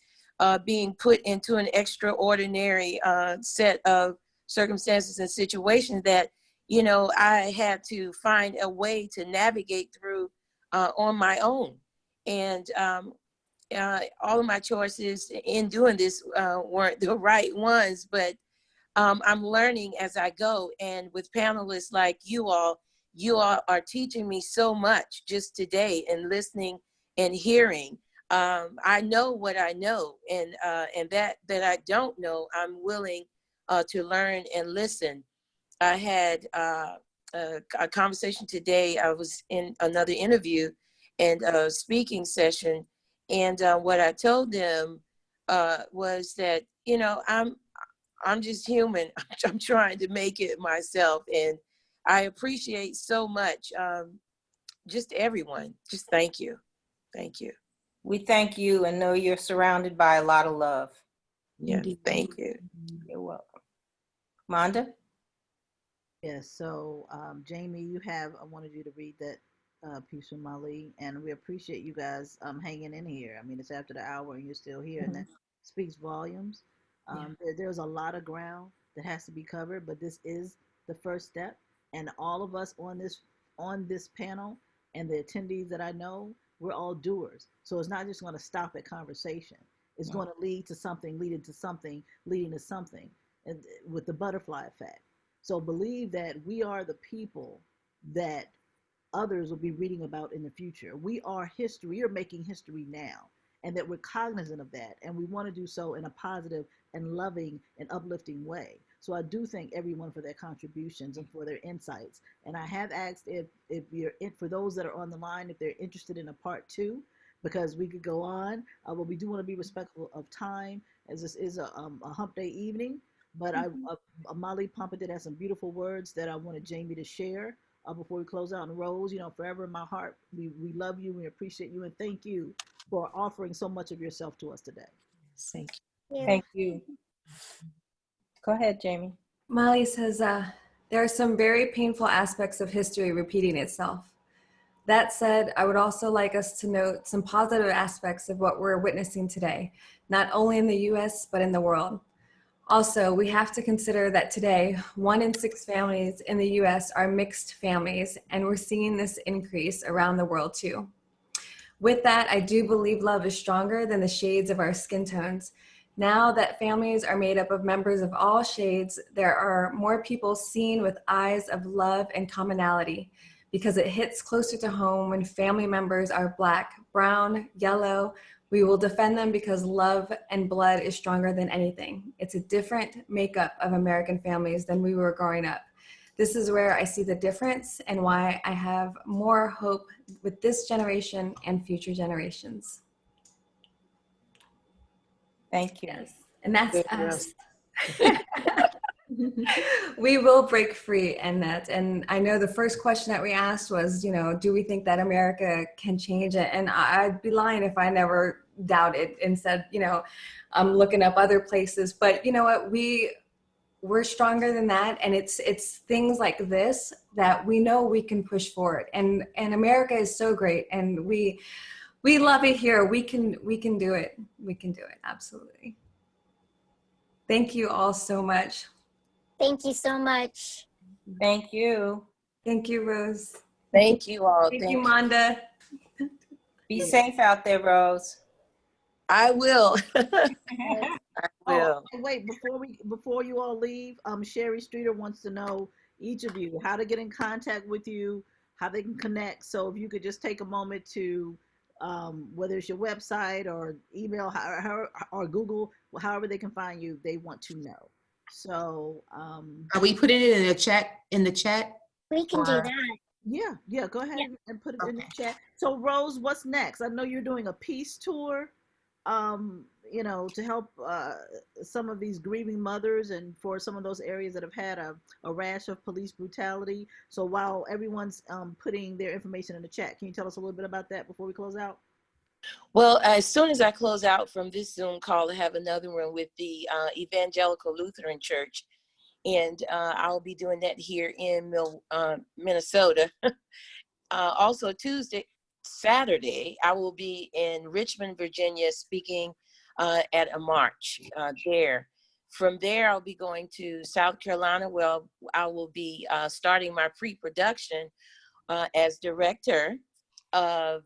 being put into an extraordinary set of circumstances and situations that, I had to find a way to navigate through on my own. And all of my choices in doing this weren't the right ones, but I'm learning as I go. And with panelists like you all are teaching me so much just today, and listening and hearing. I know what I know, and that I don't know, I'm willing to learn and listen. I had a conversation today. I was in another interview and a speaking session, and what I told them was that, I'm just human. I'm trying to make it myself, and I appreciate so much just everyone. Just thank you. Thank you. We thank you and know you're surrounded by a lot of love. Yeah, Indeed. thank you. You're welcome. Monda? Yes, so Jamie, I wanted you to read that piece from Mali, and we appreciate you guys hanging in here. I mean, it's after the hour and you're still here, and that speaks volumes. There's a lot of ground that has to be covered, but this is the first step, and all of us on this panel and the attendees that I know, we're all doers. So it's not just going to stop at conversation. It's going to lead to something, leading to something, leading to something, and with the butterfly effect. So believe that we are the people that others will be reading about in the future. We are history. We are making history now, and that we're cognizant of that, and we want to do so in a positive and loving and uplifting way. So I do thank everyone for their contributions and for their insights. And I have asked if you're for those that are on the line, if they're interested in a part 2, because we could go on. But we do want to be respectful of time, as this is a hump day evening. But Molly Pompa has some beautiful words that I wanted Jamie to share before we close out. And Rose, forever in my heart, we love you, we appreciate you, and thank you for offering so much of yourself to us today. Thank you. Thank you. Go ahead, Jamie. Molly says, there are some very painful aspects of history repeating itself. That said, I would also like us to note some positive aspects of what we're witnessing today, not only in the US, but in the world. Also, we have to consider that today, 1 in 6 families in the US are mixed families, and we're seeing this increase around the world too. With that, I do believe love is stronger than the shades of our skin tones. Now that families are made up of members of all shades, there are more people seen with eyes of love and commonality, because it hits closer to home when family members are Black, brown, yellow. We will defend them because love and blood is stronger than anything. It's a different makeup of American families than we were growing up. This is where I see the difference and why I have more hope with this generation and future generations. Thank you. Yes, and that's Good us. We will break free, and I know the first question that we asked was, you know, do we think that America can change it? And I'd be lying if I never doubted and said, you know, I'm looking up other places, but you know what, we're stronger than that, and it's things like this that we know we can push forward, and America is so great, and we love it here. We can do it. We can do it. Absolutely. Thank you all so much. Thank you so much. Thank you. Thank you, Rose. Thank you all. Thank you, Monda. Be safe out there, Rose. I will. Oh, Will. and wait, before you all leave, Sherry Streeter wants to know each of you how to get in contact with you, how they can connect. So if you could just take a moment to, whether it's your website or email or Google, however they can find you, they want to know. So Are we putting it in the chat? We can do Or- that. yeah, go ahead and put it in the Okay. chat. So Rose, what's next? I know you're doing a peace tour, you know, to help some of these grieving mothers and for some of those areas that have had a rash of police brutality. So while everyone's putting their information in the chat, can you tell us a little bit about that before we close out? Well, as soon as I close out from this Zoom call, I have another one with the Evangelical Lutheran Church. And I'll be doing that here in Minnesota. Also Saturday, I will be in Richmond, Virginia, speaking at a march there. From there, I'll be going to South Carolina, where I will be starting my pre-production as director of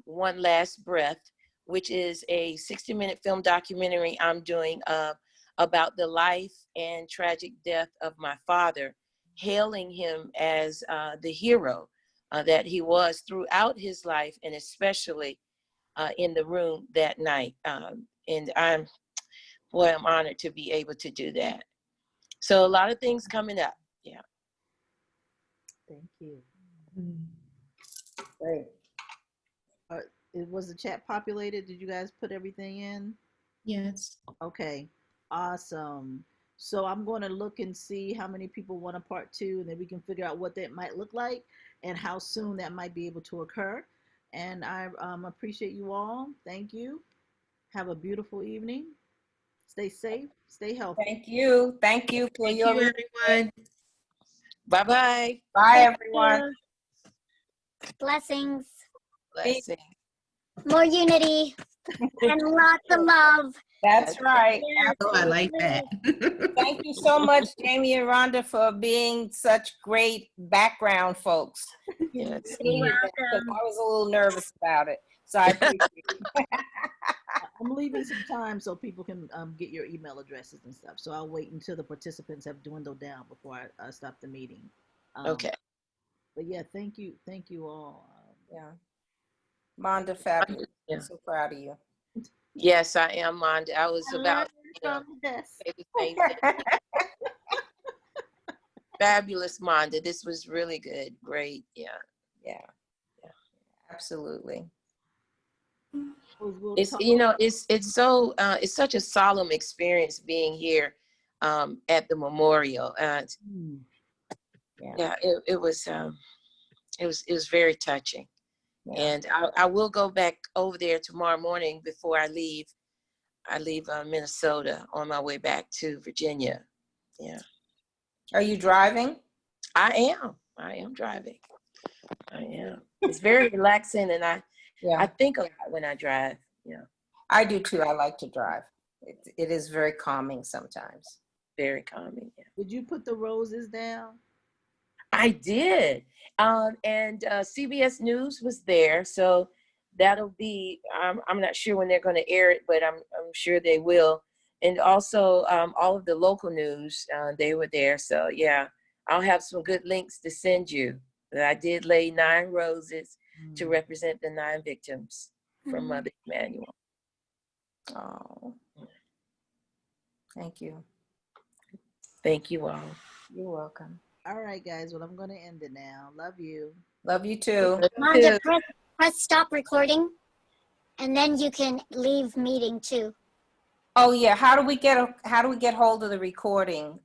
One Last Breath, which is a 60-minute film documentary I'm doing about the life and tragic death of my father, hailing him as the hero that he was throughout his life, and especially in the room that night. And I'm honored to be able to do that. So a lot of things coming up. Yeah. Thank you. Great. Was the chat populated? Did you guys put everything in? Yes. Okay, awesome. So I'm going to look and see how many people want a part 2, and then we can figure out what that might look like and how soon that might be able to occur. And I appreciate you all. Thank you. Have a beautiful evening. Stay safe. Stay healthy. Thank you. Thank you for Thank your you, everyone. Bye-bye. Bye, everyone. Blessings, Blessings. more unity, and lots of love. That's right. Oh, I like that. Thank you so much, Jamie and Rhonda, for being such great background folks. Yes. You're Because welcome. I was a little nervous about it. So I appreciate it. I'm leaving some time so people can get your email addresses and stuff. So I'll wait until the participants have dwindled down before I stop the meeting. Okay. But yeah, thank you all. Yeah. Monda, fabulous. Yeah. I'm so proud of you. Yes, I am, Monda. I was I about, learned you know, from this. say the same thing. Fabulous, Monda. This was really good. Great. Yeah. Yeah. Yeah. Absolutely. We'll It's, talk. you know, it's so it's such a solemn experience being here at the memorial. Yeah. Yeah, it was very touching. Yeah. And I will go back over there tomorrow morning before I leave. I leave Minnesota on my way back to Virginia. Yeah. Are you driving? I am driving. I am. It's very relaxing, and I think a lot when I drive. Yeah. I do too. I like to drive. It is very calming sometimes. Very calming. Yeah. Did you put the roses down? I did. And CBS News was there, so that'll be. I'm not sure when they're going to air it, but I'm sure they will. And also all of the local news, they were there. So yeah, I'll have some good links to send you. I did lay 9 roses to represent the 9 victims from Mother Emanuel. Oh, thank you. Thank you all. You're welcome. All right, guys. Well, I'm going to end it now. Love you. Love you too. Monda, press stop recording, and then you can leave meeting too. Oh yeah. How do we get hold of the recording?